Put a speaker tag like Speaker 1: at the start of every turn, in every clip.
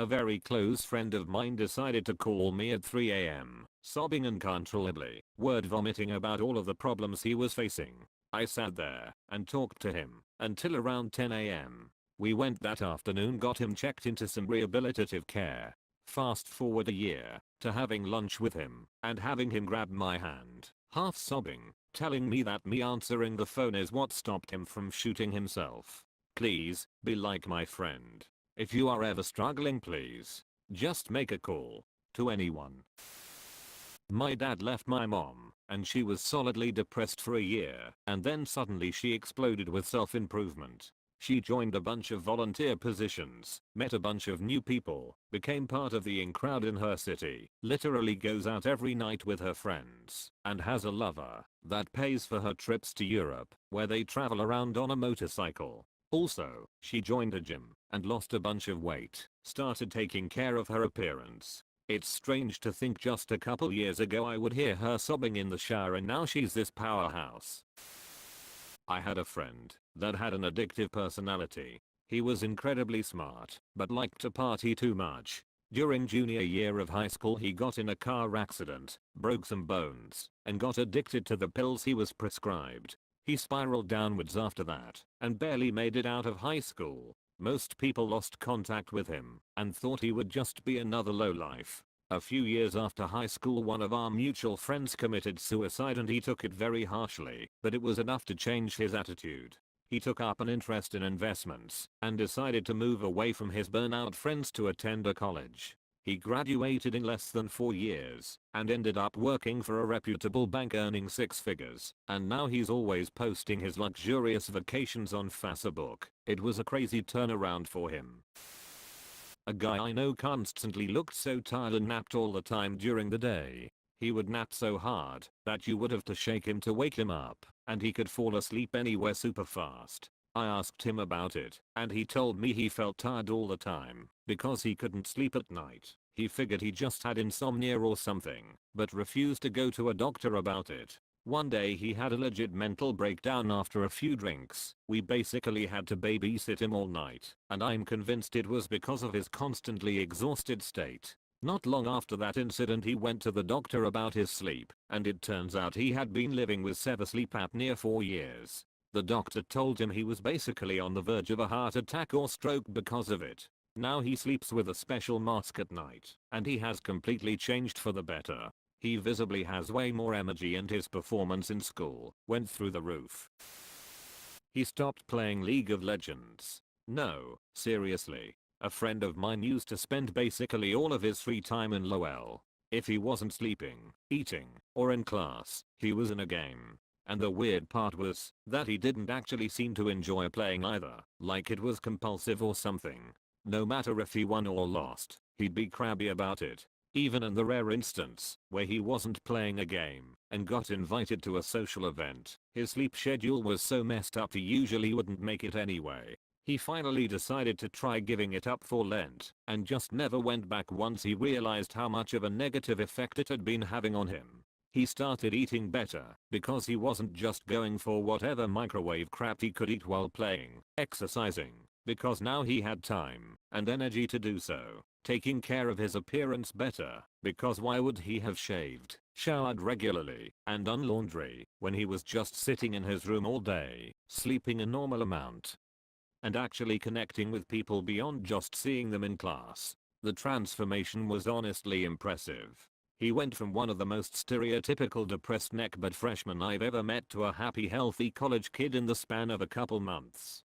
Speaker 1: A very close friend of mine decided to call me at 3 a.m., sobbing uncontrollably, word vomiting about all of the problems he was facing. I sat there and talked to him until around 10 a.m. We went that afternoon, got him checked into some rehabilitative care. Fast forward a year to having lunch with him and having him grab my hand, half sobbing, telling me that me answering the phone is what stopped him from shooting himself. Please, be like my friend. If you are ever struggling, please, just make a call to anyone. My dad left my mom, and she was solidly depressed for a year, and then suddenly she exploded with self-improvement. She joined a bunch of volunteer positions, met a bunch of new people, became part of the in crowd in her city, literally goes out every night with her friends, and has a lover that pays for her trips to Europe, where they travel around on a motorcycle. Also, she joined a gym and lost a bunch of weight, started taking care of her appearance. It's strange to think just a couple years ago I would hear her sobbing in the shower, and now she's this powerhouse. I had a friend that had an addictive personality. He was incredibly smart, but liked to party too much. During junior year of high school he got in a car accident, broke some bones, and got addicted to the pills he was prescribed. He spiraled downwards after that, and barely made it out of high school. Most people lost contact with him, and thought he would just be another lowlife. A few years after high school one of our mutual friends committed suicide, and he took it very harshly, but it was enough to change his attitude. He took up an interest in investments, and decided to move away from his burnout friends to attend a college. He graduated in less than 4 years, and ended up working for a reputable bank earning 6 figures, and now he's always posting his luxurious vacations on Facebook. It was a crazy turnaround for him. A guy I know constantly looked so tired and napped all the time during the day. He would nap so hard that you would have to shake him to wake him up, and he could fall asleep anywhere super fast. I asked him about it, and he told me he felt tired all the time because he couldn't sleep at night. He figured he just had insomnia or something, but refused to go to a doctor about it. One day he had a legit mental breakdown after a few drinks. We basically had to babysit him all night, and I'm convinced it was because of his constantly exhausted state. Not long after that incident he went to the doctor about his sleep, and it turns out he had been living with severe sleep apnea for years. The doctor told him he was basically on the verge of a heart attack or stroke because of it. Now he sleeps with a special mask at night, and he has completely changed for the better. He visibly has way more energy, and his performance in school went through the roof. He stopped playing League of Legends. No, seriously. A friend of mine used to spend basically all of his free time in LOL. If he wasn't sleeping, eating, or in class, he was in a game. And the weird part was that he didn't actually seem to enjoy playing either, like it was compulsive or something. No matter if he won or lost, he'd be crabby about it. Even in the rare instance where he wasn't playing a game and got invited to a social event, his sleep schedule was so messed up he usually wouldn't make it anyway. He finally decided to try giving it up for Lent, and just never went back once he realized how much of a negative effect it had been having on him. He started eating better because he wasn't just going for whatever microwave crap he could eat while playing, exercising, because now he had time and energy to do so, taking care of his appearance better, because why would he have shaved, showered regularly, and done laundry when he was just sitting in his room all day, sleeping a normal amount, and actually connecting with people beyond just seeing them in class? The transformation was honestly impressive. He went from one of the most stereotypical depressed neckbeard freshmen I've ever met to a happy healthy college kid in the span of a couple months.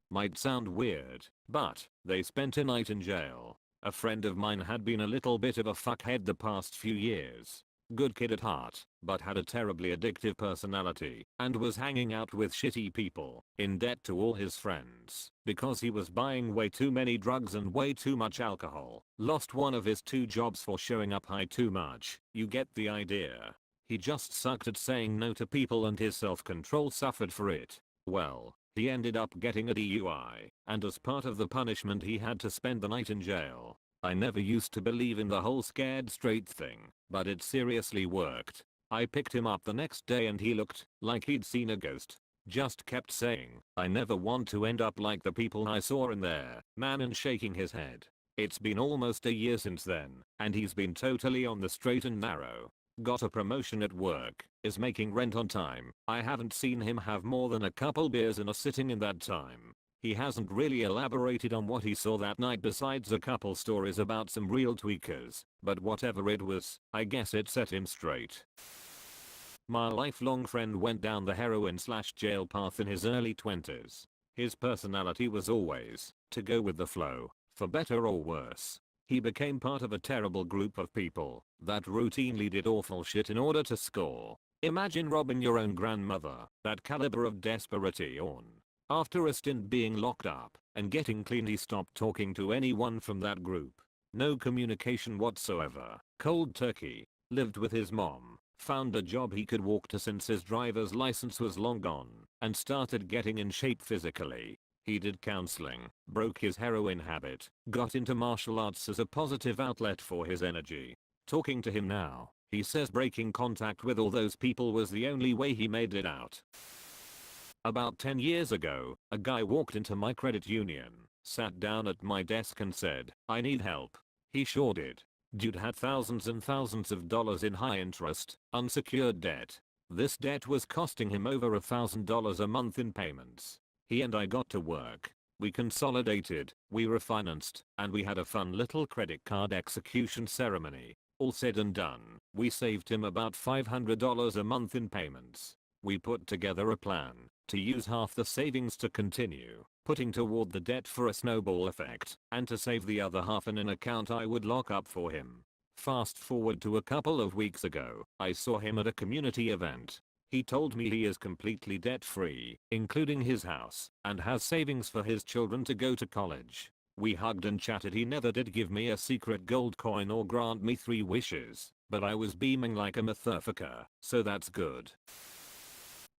Speaker 1: Might sound weird, but they spent a night in jail. A friend of mine had been a little bit of a fuckhead the past few years. Good kid at heart, but had a terribly addictive personality, and was hanging out with shitty people, in debt to all his friends, because he was buying way too many drugs and way too much alcohol. Lost one of his 2 jobs for showing up high too much. You get the idea. He just sucked at saying no to people, and his self-control suffered for it. Well, he ended up getting a DUI, and as part of the punishment he had to spend the night in jail. I never used to believe in the whole scared straight thing, but it seriously worked. I picked him up the next day and he looked like he'd seen a ghost. Just kept saying, "I never want to end up like the people I saw in there, man," and shaking his head. It's been almost a year since then, and he's been totally on the straight and narrow. Got a promotion at work, is making rent on time. I haven't seen him have more than a couple beers in a sitting in that time. He hasn't really elaborated on what he saw that night besides a couple stories about some real tweakers, but whatever it was, I guess it set him straight. My lifelong friend went down the heroin/jail path in his early 20s. His personality was always to go with the flow, for better or worse. He became part of a terrible group of people that routinely did awful shit in order to score. Imagine robbing your own grandmother, that caliber of desperation. After a stint being locked up and getting clean, he stopped talking to anyone from that group. No communication whatsoever. Cold turkey. Lived with his mom. Found a job he could walk to since his driver's license was long gone, and started getting in shape physically. He did counseling, broke his heroin habit, got into martial arts as a positive outlet for his energy. Talking to him now, he says breaking contact with all those people was the only way he made it out. About 10 years ago, a guy walked into my credit union, sat down at my desk and said, "I need help." He sure did. Dude had thousands and thousands of dollars in high interest, unsecured debt. This debt was costing him over $1,000 a month in payments. He and I got to work. We consolidated, we refinanced, and we had a fun little credit card execution ceremony. All said and done, we saved him about $500 a month in payments. We put together a plan to use half the savings to continue putting toward the debt for a snowball effect, and to save the other half in an account I would lock up for him. Fast forward to a couple of weeks ago, I saw him at a community event. He told me he is completely debt-free, including his house, and has savings for his children to go to college. We hugged and chatted. He never did give me a secret gold coin or grant me 3 wishes, but I was beaming like a motherfucker, so that's good.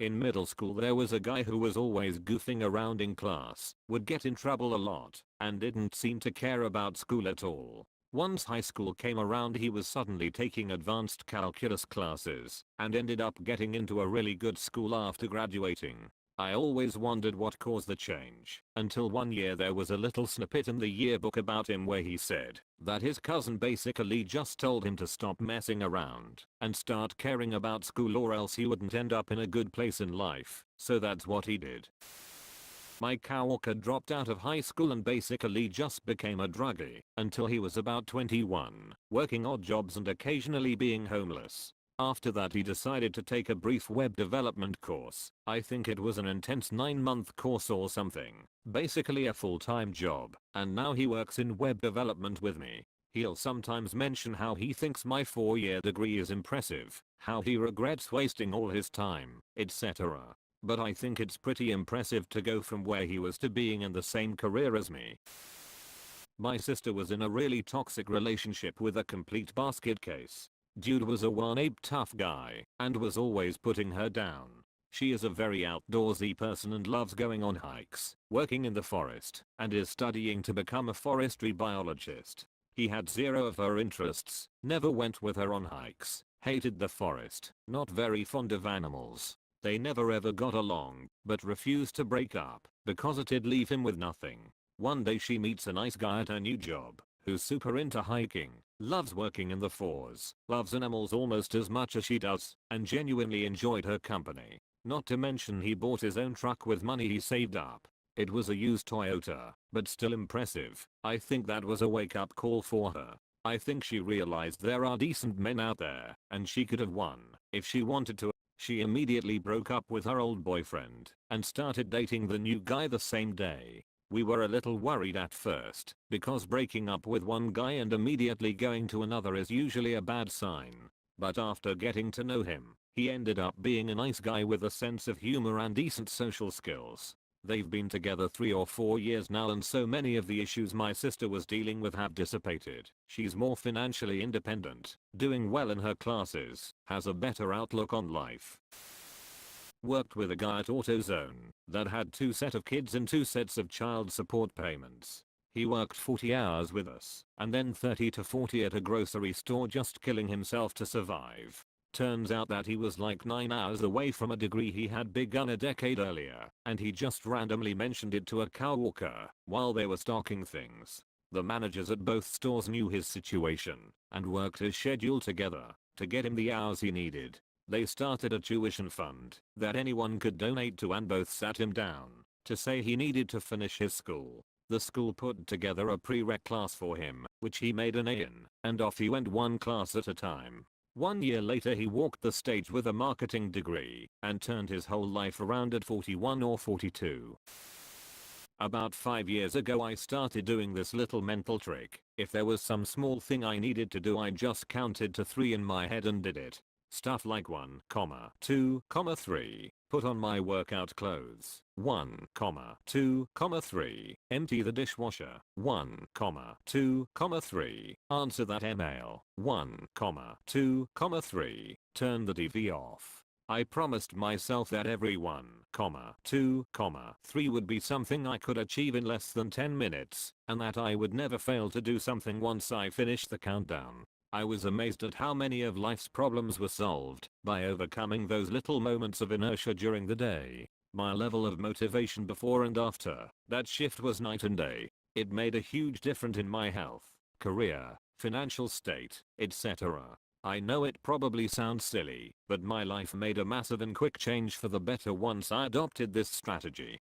Speaker 1: In middle school there was a guy who was always goofing around in class, would get in trouble a lot, and didn't seem to care about school at all. Once high school came around, he was suddenly taking advanced calculus classes, and ended up getting into a really good school after graduating. I always wondered what caused the change, until one year there was a little snippet in the yearbook about him where he said that his cousin basically just told him to stop messing around and start caring about school or else he wouldn't end up in a good place in life, so that's what he did. My coworker dropped out of high school and basically just became a druggie until he was about 21, working odd jobs and occasionally being homeless. After that he decided to take a brief web development course. I think it was an intense 9-month course or something. Basically a full-time job. And now he works in web development with me. He'll sometimes mention how he thinks my 4-year degree is impressive, how he regrets wasting all his time, etc. But I think it's pretty impressive to go from where he was to being in the same career as me. My sister was in a really toxic relationship with a complete basket case. Dude was a one-ape tough guy and was always putting her down. She is a very outdoorsy person and loves going on hikes, working in the forest, and is studying to become a forestry biologist. He had 0 of her interests, never went with her on hikes, hated the forest, not very fond of animals. They never ever got along, but refused to break up because it'd leave him with nothing. One day she meets a nice guy at her new job who's super into hiking, loves working in the forest, loves animals almost as much as she does, and genuinely enjoyed her company. Not to mention he bought his own truck with money he saved up. It was a used Toyota, but still impressive. I think that was a wake-up call for her. I think she realized there are decent men out there, and she could have won if she wanted to. She immediately broke up with her old boyfriend and started dating the new guy the same day. We were a little worried at first, because breaking up with one guy and immediately going to another is usually a bad sign. But after getting to know him, he ended up being a nice guy with a sense of humor and decent social skills. They've been together 3 or 4 years now, and so many of the issues my sister was dealing with have dissipated. She's more financially independent, doing well in her classes, has a better outlook on life. Worked with a guy at AutoZone that had 2 sets of kids and 2 sets of child support payments. He worked 40 hours with us and then 30 to 40 at a grocery store, just killing himself to survive. Turns out that he was like 9 hours away from a degree he had begun a decade earlier, and he just randomly mentioned it to a coworker while they were stocking things. The managers at both stores knew his situation and worked his schedule together to get him the hours he needed. They started a tuition fund that anyone could donate to and both sat him down to say he needed to finish his school. The school put together a prereq class for him, which he made an A in, and off he went one class at a time. 1 year later he walked the stage with a marketing degree and turned his whole life around at 41 or 42. About 5 years ago I started doing this little mental trick. If there was some small thing I needed to do I just counted to 3 in my head and did it. Stuff like 1, 2, 3. Put on my workout clothes. 1, 2, 3. Empty the dishwasher. 1, 2, 3. Answer that email. 1, 2, 3. Turn the TV off. I promised myself that every 1, 2, 3 would be something I could achieve in less than 10 minutes, and that I would never fail to do something once I finished the countdown. I was amazed at how many of life's problems were solved by overcoming those little moments of inertia during the day. My level of motivation before and after that shift was night and day. It made a huge difference in my health, career, financial state, etc. I know it probably sounds silly, but my life made a massive and quick change for the better once I adopted this strategy.